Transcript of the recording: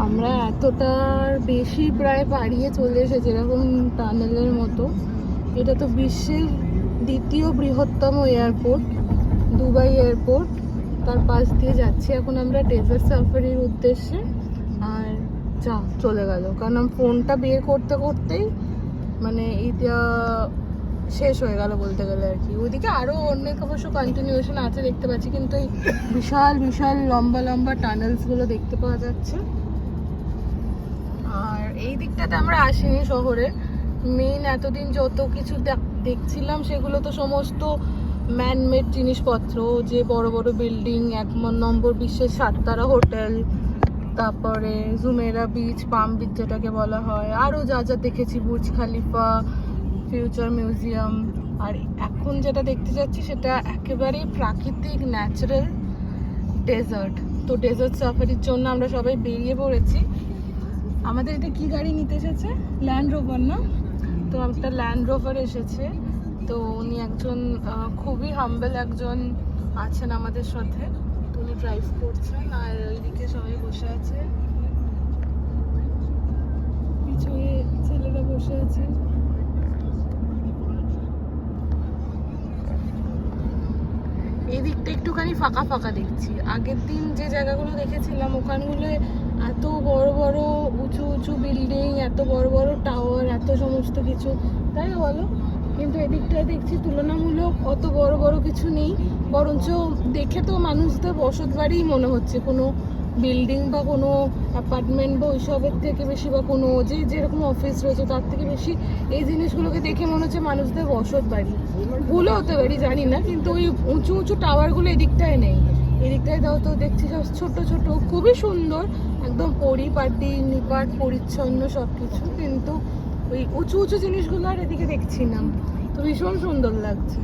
আমরা এতটার বেশি প্রায় পাড়িয়ে চলে এসেছি, এরকম টানেলের মতো। এটা তো বিশ্বের দ্বিতীয় বৃহত্তম এয়ারপোর্ট, দুবাই এয়ারপোর্ট। তার পাশ দিয়ে যাচ্ছি এখন আমরা ডেজার্ট সাফারির উদ্দেশ্যে। আর চলে গেল, কারণ ফোনটা বের করতে করতেই মানে এটা শেষ হয়ে গেল বলতে গেলে আর কি। ওইদিকে আরও অনেক অবশ্য কন্টিনিউশন আছে দেখতে পাচ্ছি, কিন্তু এই বিশাল বিশাল লম্বা লম্বা টানেলসগুলো দেখতে পাওয়া যাচ্ছে। আর এই দিকটাতে আমরা আসিনি শহরে। মেইন এতদিন যত কিছু দেখছিলাম সেগুলো তো সমস্ত ম্যানমেড জিনিসপত্র, যে বড় বড় বিল্ডিং, 1 নম্বর বিশ্বের 7 তারা হোটেল, তারপরে জুমেরা বিচ, পাম বিচ যেটাকে বলা হয়, আরও যা যা দেখেছি, বুর্জ খালিফা, ফিউচার মিউজিয়াম। আর এখন যেটা দেখতে যাচ্ছি সেটা একেবারেই প্রাকৃতিক ন্যাচারাল ডেজার্ট। তো ডেজার্ট সাফারির জন্য আমরা সবাই বেরিয়ে পড়েছি। আমাদের এটা কি গাড়ি নিতে এসেছে? ল্যান্ড রোভার না? তো একটা ল্যান্ড রোভার এসেছে। তো উনি একজন খুবই হাম্বল একজন আছেন আমাদের সাথে, তো উনি ড্রাইভ করছেন। আর ওইদিকে সবাই বসে আছে, পিছনে ছেলেরা বসে আছে। এই দিকটা একটুখানি ফাঁকা ফাঁকা দেখছি। আগের দিন যে জায়গাগুলো দেখেছিলাম ওখানগুলো এত বড় বড় উঁচু উঁচু বিল্ডিং, এত বড় বড় টাওয়ার, এত সমস্ত কিছু, তাই না বলো? কিন্তু এদিকটায় দেখছি তুলনামূলক অত বড় বড় কিছু নেই, বরঞ্চ দেখে তো মানুষদের বসত বাড়িই মনে হচ্ছে। কোনো বিল্ডিং বা কোনো অ্যাপার্টমেন্ট বা ওইসবের থেকে বেশি, বা কোনো যেরকম অফিস রয়েছে তার থেকে বেশি এই জিনিসগুলোকে দেখে মনে হচ্ছে মানুষদের বসত বাড়ি। ভুলও হতে পারি, জানি না, কিন্তু ওই উঁচু উঁচু টাওয়ারগুলো এদিকটায় নেই। এদিকটায় দাও তো দেখছি সব ছোট ছোট, খুবই সুন্দর, একদম পরিপাটি, নিপাট, পরিচ্ছন্ন সব কিছু, কিন্তু ওই উঁচু উঁচু জিনিসগুলো আর এদিকে দেখছি না। তো ভীষণ সুন্দর লাগছে।